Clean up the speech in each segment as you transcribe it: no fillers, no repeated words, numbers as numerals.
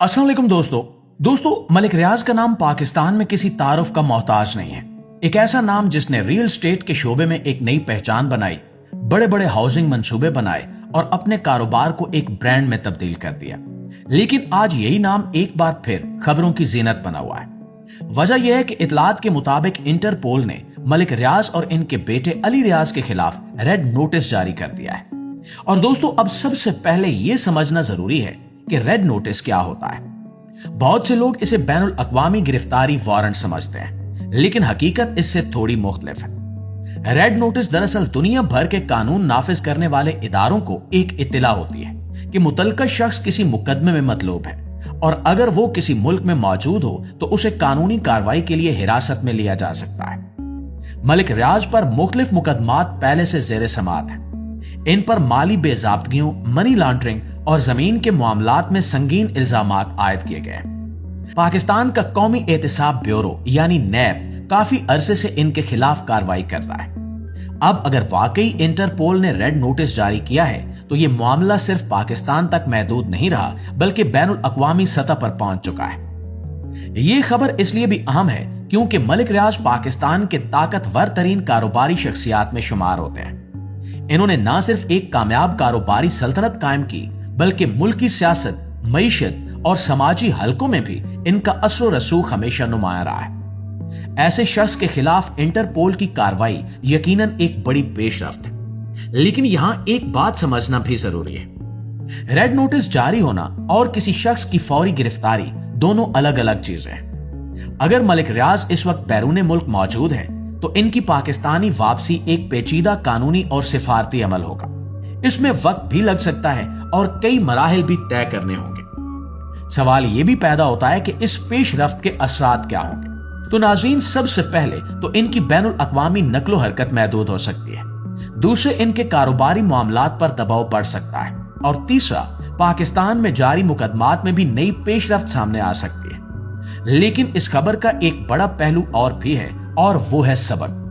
अस्सलाम वालेकुम दोस्तों मलिक रियाज का नाम पाकिस्तान में किसी तारुफ का मोहताज नहीं है। एक ऐसा नाम जिसने रियल एस्टेट के शोबे में एक नई पहचान बनाई, बड़े बड़े हाउसिंग मंसूबे बनाए और अपने कारोबार को एक ब्रांड में तब्दील कर दिया। लेकिन आज यही नाम एक बार फिर खबरों की जीनत बना हुआ है। वजह यह है कि इतलात के मुताबिक इंटरपोल ने मलिक रियाज और इनके बेटे अली रियाज के खिलाफ रेड नोटिस जारी कर दिया है। और दोस्तों, अब सबसे पहले यह समझना जरूरी है कि रेड नोटिस क्या होता है। बहुत से लोग इसे बैनुल अक़वामी गिरफ्तारी वारंट समझते हैं, लेकिन हकीकत इससे थोड़ी मुख्तलिफ है। रेड नोटिस दरअसल दुनिया भर के कानून नाफिज करने वाले इदारों को एक इत्तला होती है कि मुतल्लिका शख्स किसी मुकदमे में मतलूब है और अगर वो किसी मुल्क में मौजूद हो तो उसे कानूनी कार्रवाई के लिए हिरासत में लिया जा सकता है। मलिक रियाज पर मुख्तलिफ मुकदमात पहले से ज़ेरे समाअत हैं। इन पर माली बेज़ाब्तगियों, मनी लॉन्ड्रिंग और जमीन के मामलात में संगीन इल्जामात आयद किए गए। पाकिस्तान का कौमी एहतिसाब ब्यूरो यानी नैब काफी अरसे से इनके खिलाफ कार्रवाई कर रहा है। अब अगर वाकई इंटरपोल ने रेड नोटिस जारी किया है तो ये मामला सिर्फ पाकिस्तान तक महदूद नहीं रहा, बल्कि बैनुल अक़वामी सतह पर पहुंच चुका है। ये खबर इसलिए भी अहम है क्योंकि मलिक रियाज पाकिस्तान के ताकतवर तरीन कारोबारी शख्सियात में शुमार होते हैं। इन्होंने न सिर्फ एक कामयाब कारोबारी सल्तनत कायम की, बल्कि मुल्की सियासत, मईशत और समाजी हलकों में भी इनका असर रसूख हमेशा नुमाया रहा है। ऐसे शख्स के खिलाफ इंटरपोल की कार्रवाई यकीनन एक बड़ी पेशरफ्त है। लेकिन यहां एक बात समझना भी जरूरी है। रेड नोटिस जारी होना और किसी शख्स की फौरी गिरफ्तारी दोनों अलग अलग चीजें हैं। अगर मलिक रियाज इस वक्त बैरून मुल्क मौजूद है तो इनकी पाकिस्तानी वापसी एक पेचीदा कानूनी और सिफारती अमल होगा। इसमें वक्त भी लग सकता है और कई मराहिल भी तय करने होंगे। सवाल यह भी पैदा होता है कि इस पेशरफ्त के असरात क्या होंगे। तो नाज़रीन, सबसे पहले तो इनकी बैनुल अक़वामी नक्लो हरकत महदूद हो सकती है। दूसरे, इनके कारोबारी मामलात पर दबाव बढ़ सकता है। और तीसरा, पाकिस्तान में जारी मुकदमात में भी नई पेशरफ्त सामने आ सकती है। लेकिन इस खबर का एक बड़ा पहलू और भी है, और वो है सबक।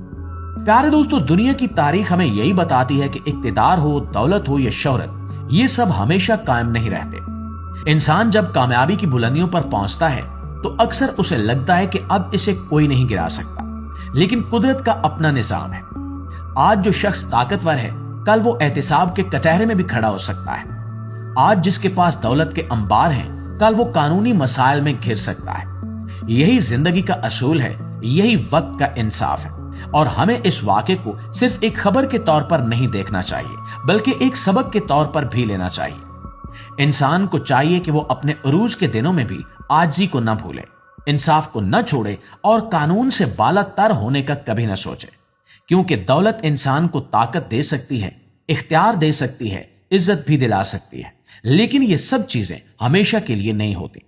प्यारे दोस्तों, दुनिया की तारीख हमें यही बताती है कि इक्तिदार हो, दौलत हो या शोहरत, ये सब हमेशा कायम नहीं रहते। इंसान जब कामयाबी की बुलंदियों पर पहुंचता है तो अक्सर उसे लगता है कि अब इसे कोई नहीं गिरा सकता। लेकिन कुदरत का अपना निजाम है। आज जो शख्स ताकतवर है, कल वो एहतिसाब के कटहरे में भी खड़ा हो सकता है। आज जिसके पास दौलत के अंबार हैं, कल वो कानूनी मसाइल में घिर सकता है। यही जिंदगी का असूल है, यही वक्त का इंसाफ है। और हमें इस वाक़े को सिर्फ एक खबर के तौर पर नहीं देखना चाहिए, बल्कि एक सबक के तौर पर भी लेना चाहिए। इंसान को चाहिए कि वो अपने उरूज के दिनों में भी आजिज़ी को न भूले, इंसाफ को न छोड़े और कानून से बालातर होने का कभी न सोचे। क्योंकि दौलत इंसान को ताकत दे सकती है, इख्तियार दे सकती है, इज्जत भी दिला सकती है, लेकिन ये सब चीजें हमेशा के लिए नहीं होती।